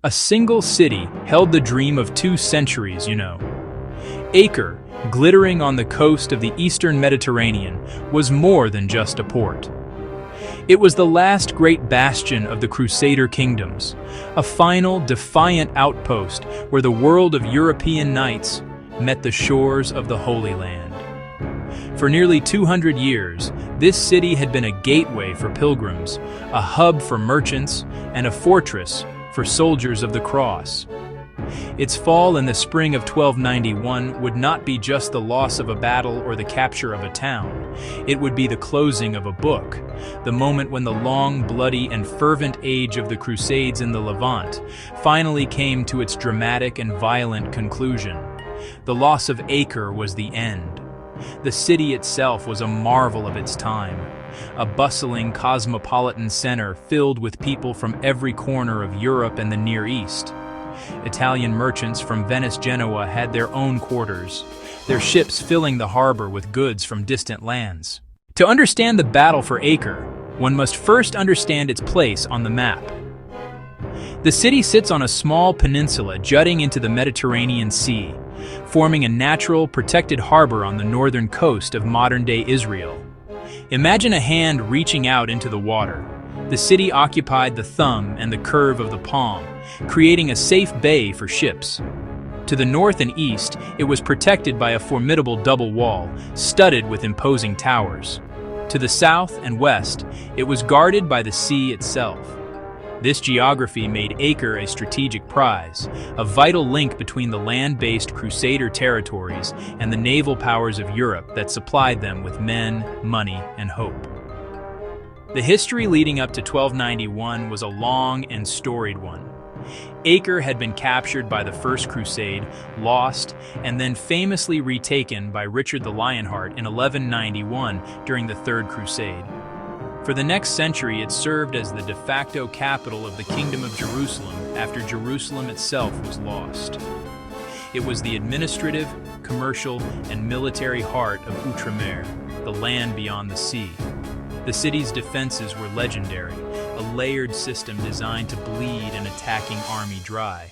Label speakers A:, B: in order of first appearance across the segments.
A: A single city held the dream of 2 centuries, Acre, glittering on the coast of the eastern Mediterranean, was more than just a port. It was the last great bastion of the Crusader kingdoms, a final, defiant outpost where the world of European knights met the shores of the Holy Land. For nearly 200 years, this city had been a gateway for pilgrims, a hub for merchants, and a fortress for soldiers of the cross. Its fall in the spring of 1291 would not be just the loss of a battle or the capture of a town. It would be the closing of a book, the moment when the long, bloody, and fervent age of the Crusades in the Levant finally came to its dramatic and violent conclusion. The loss of Acre was the end. The city itself was a marvel of its time, a bustling cosmopolitan center filled with people from every corner of Europe and the Near East. Italian merchants from Venice-Genoa had their own quarters, their ships filling the harbor with goods from distant lands. To understand the battle for Acre, one must first understand its place on the map. The city sits on a small peninsula jutting into the Mediterranean Sea, forming a natural, protected harbor on the northern coast of modern-day Israel. Imagine a hand reaching out into the water. The city occupied the thumb and the curve of the palm, creating a safe bay for ships. To the north and east, it was protected by a formidable double wall, studded with imposing towers. To the south and west, it was guarded by the sea itself. This geography made Acre a strategic prize, a vital link between the land-based Crusader territories and the naval powers of Europe that supplied them with men, money, and hope. The history leading up to 1291 was a long and storied one. Acre had been captured by the First Crusade, lost, and then famously retaken by Richard the Lionheart in 1191 during the Third Crusade. For the next century, it served as the de facto capital of the Kingdom of Jerusalem after Jerusalem itself was lost. It was the administrative, commercial, and military heart of Outremer, the land beyond the sea. The city's defenses were legendary, a layered system designed to bleed an attacking army dry.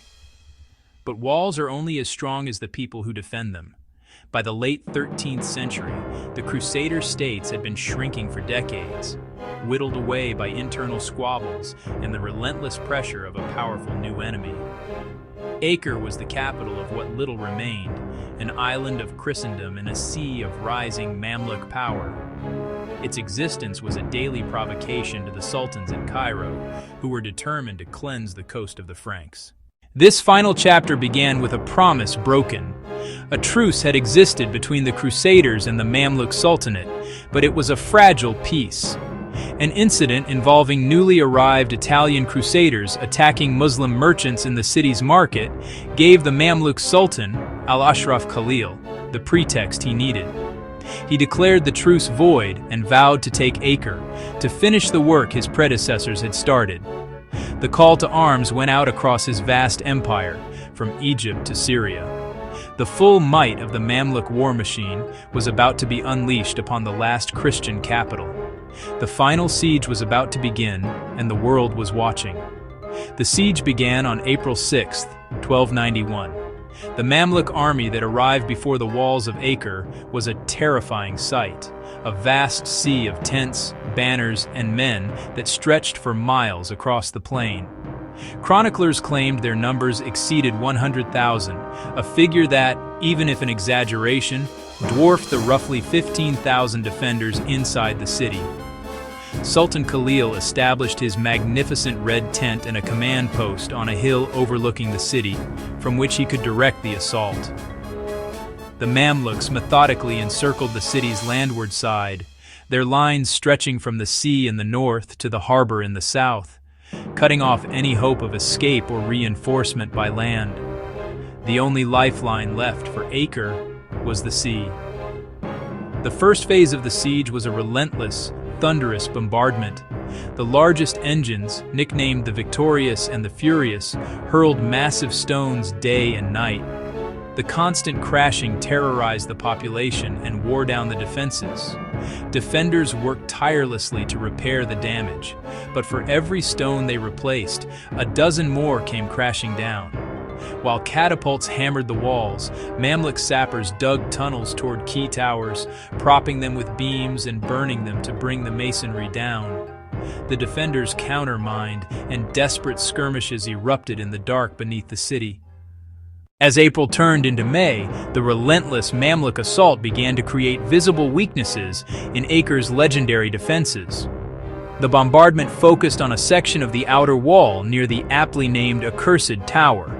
A: But walls are only as strong as the people who defend them. By the late 13th century, the Crusader states had been shrinking for decades, whittled away by internal squabbles and the relentless pressure of a powerful new enemy. Acre was the capital of what little remained, an island of Christendom in a sea of rising Mamluk power. Its existence was a daily provocation to the sultans in Cairo, who were determined to cleanse the coast of the Franks. This final chapter began with a promise broken. A truce had existed between the Crusaders and the Mamluk Sultanate, but it was a fragile peace. An incident involving newly arrived Italian Crusaders attacking Muslim merchants in the city's market gave the Mamluk Sultan, Al-Ashraf Khalil, the pretext he needed. He declared the truce void and vowed to take Acre, to finish the work his predecessors had started. The call to arms went out across his vast empire, from Egypt to Syria. The full might of the Mamluk war machine was about to be unleashed upon the last Christian capital. The final siege was about to begin, and the world was watching. The siege began on April 6, 1291. The Mamluk army that arrived before the walls of Acre was a terrifying sight, a vast sea of tents, banners, and men that stretched for miles across the plain. Chroniclers claimed their numbers exceeded 100,000, a figure that, even if an exaggeration, dwarfed the roughly 15,000 defenders inside the city. Sultan Khalil established his magnificent red tent and a command post on a hill overlooking the city, from which he could direct the assault. The Mamluks methodically encircled the city's landward side, their lines stretching from the sea in the north to the harbor in the south, cutting off any hope of escape or reinforcement by land. The only lifeline left for Acre was the sea. The first phase of the siege was a relentless, thunderous bombardment. The largest engines, nicknamed the Victorious and the Furious, hurled massive stones day and night. The constant crashing terrorized the population and wore down the defenses. Defenders worked tirelessly to repair the damage, but for every stone they replaced, a dozen more came crashing down. While catapults hammered the walls, Mamluk sappers dug tunnels toward key towers, propping them with beams and burning them to bring the masonry down. The defenders countermined, and desperate skirmishes erupted in the dark beneath the city. As April turned into May, the relentless Mamluk assault began to create visible weaknesses in Acre's legendary defenses. The bombardment focused on a section of the outer wall near the aptly named Accursed Tower.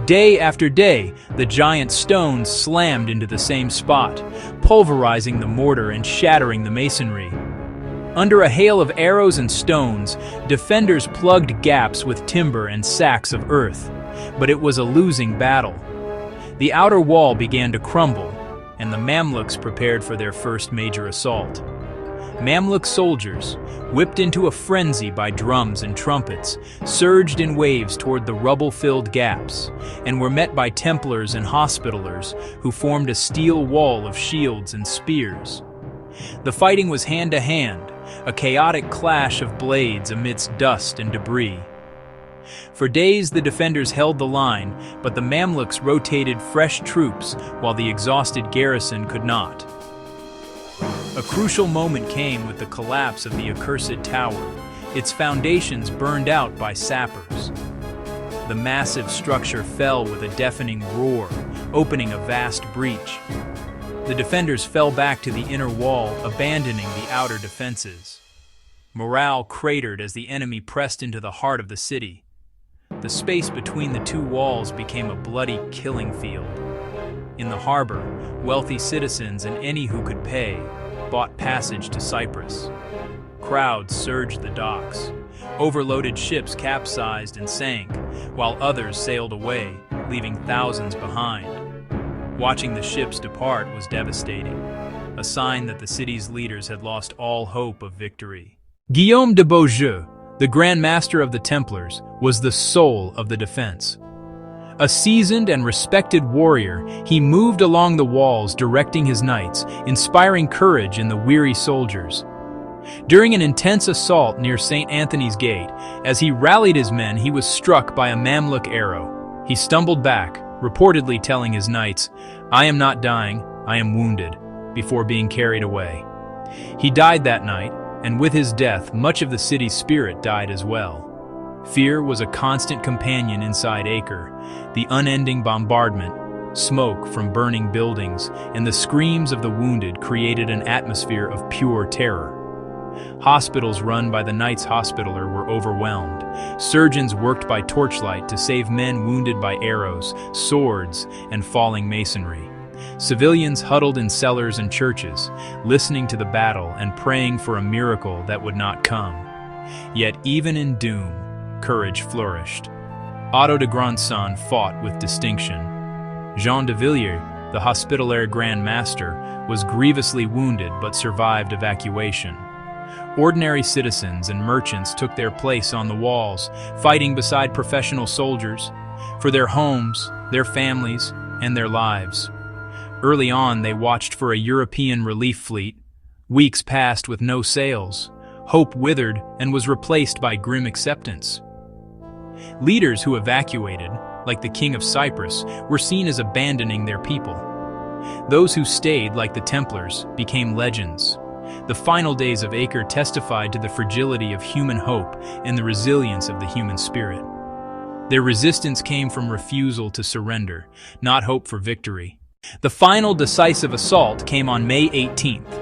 A: Day after day, the giant stones slammed into the same spot, pulverizing the mortar and shattering the masonry. Under a hail of arrows and stones, defenders plugged gaps with timber and sacks of earth, but it was a losing battle. The outer wall began to crumble, and the Mamluks prepared for their first major assault. Mamluk soldiers, whipped into a frenzy by drums and trumpets, surged in waves toward the rubble-filled gaps, and were met by Templars and Hospitallers who formed a steel wall of shields and spears. The fighting was hand-to-hand, a chaotic clash of blades amidst dust and debris. For days the defenders held the line, but the Mamluks rotated fresh troops while the exhausted garrison could not. A crucial moment came with the collapse of the Accursed Tower, its foundations burned out by sappers. The massive structure fell with a deafening roar, opening a vast breach. The defenders fell back to the inner wall, abandoning the outer defenses. Morale cratered as the enemy pressed into the heart of the city. The space between the two walls became a bloody killing field. In the harbor, wealthy citizens and any who could pay bought passage to Cyprus. Crowds surged the docks. Overloaded ships capsized and sank, while others sailed away, leaving thousands behind. Watching the ships depart was devastating, a sign that the city's leaders had lost all hope of victory. Guillaume de Beaujeu, the Grand Master of the Templars, was the soul of the defense. A seasoned and respected warrior, he moved along the walls directing his knights, inspiring courage in the weary soldiers. During an intense assault near St. Anthony's Gate, as he rallied his men, he was struck by a Mamluk arrow. He stumbled back, reportedly telling his knights, "I am not dying, I am wounded," before being carried away. He died that night, and with his death, much of the city's spirit died as well. Fear was a constant companion inside Acre. The unending bombardment, smoke from burning buildings, and the screams of the wounded created an atmosphere of pure terror. Hospitals run by the Knights Hospitaller were overwhelmed. Surgeons worked by torchlight to save men wounded by arrows, swords, and falling masonry. Civilians huddled in cellars and churches, listening to the battle and praying for a miracle that would not come. Yet even in doom, courage flourished. Otto de Grandson fought with distinction. Jean de Villiers, the Hospitaller Grand Master, was grievously wounded but survived evacuation. Ordinary citizens and merchants took their place on the walls, fighting beside professional soldiers, for their homes, their families, and their lives. Early on, they watched for a European relief fleet. Weeks passed with no sails. Hope withered and was replaced by grim acceptance. Leaders who evacuated, like the King of Cyprus, were seen as abandoning their people. Those who stayed, like the Templars, became legends. The final days of Acre testified to the fragility of human hope and the resilience of the human spirit. Their resistance came from refusal to surrender, not hope for victory. The final decisive assault came on May 18th.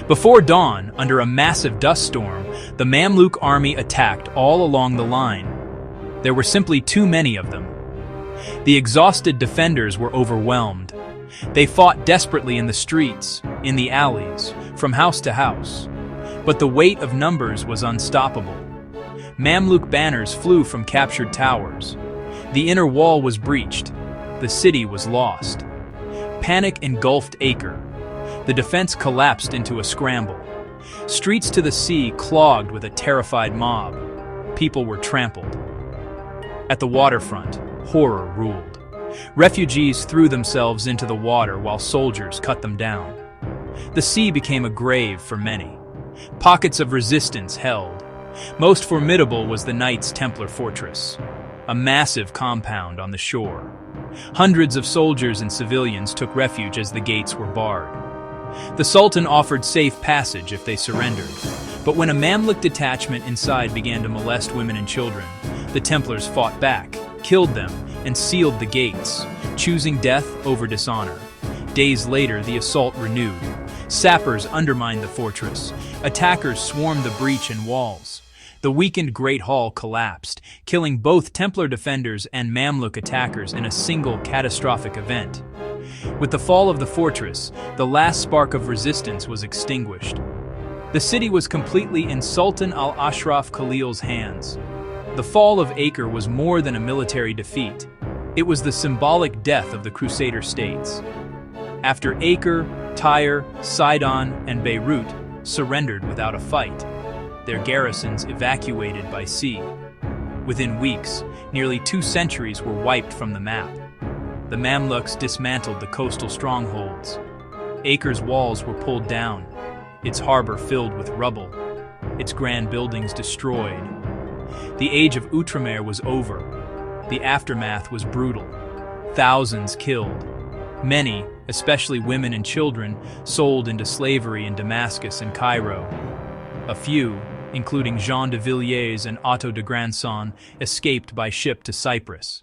A: Before dawn, under a massive dust storm, the Mamluk army attacked all along the line. There were simply too many of them. The exhausted defenders were overwhelmed. They fought desperately in the streets, in the alleys, from house to house. But the weight of numbers was unstoppable. Mamluk banners flew from captured towers. The inner wall was breached. The city was lost. Panic engulfed Acre. The defense collapsed into a scramble. Streets to the sea clogged with a terrified mob. People were trampled. At the waterfront, horror ruled. Refugees threw themselves into the water while soldiers cut them down. The sea became a grave for many. Pockets of resistance held. Most formidable was the Knights Templar fortress, a massive compound on the shore. Hundreds of soldiers and civilians took refuge as the gates were barred. The Sultan offered safe passage if they surrendered, but when a Mamluk detachment inside began to molest women and children, the Templars fought back, killed them, and sealed the gates, choosing death over dishonor. Days later, the assault renewed. Sappers undermined the fortress. Attackers swarmed the breach and walls. The weakened Great Hall collapsed, killing both Templar defenders and Mamluk attackers in a single catastrophic event. With the fall of the fortress, the last spark of resistance was extinguished. The city was completely in Sultan al-Ashraf Khalil's hands. The fall of Acre was more than a military defeat. It was the symbolic death of the Crusader states. After Acre, Tyre, Sidon, and Beirut surrendered without a fight, their garrisons evacuated by sea. Within weeks, nearly 2 centuries were wiped from the map. The Mamluks dismantled the coastal strongholds. Acre's walls were pulled down, its harbor filled with rubble, its grand buildings destroyed. The age of Outremer was over. The aftermath was brutal. Thousands killed. Many, especially women and children, sold into slavery in Damascus and Cairo. A few, including Jean de Villiers and Otto de Granson, escaped by ship to Cyprus.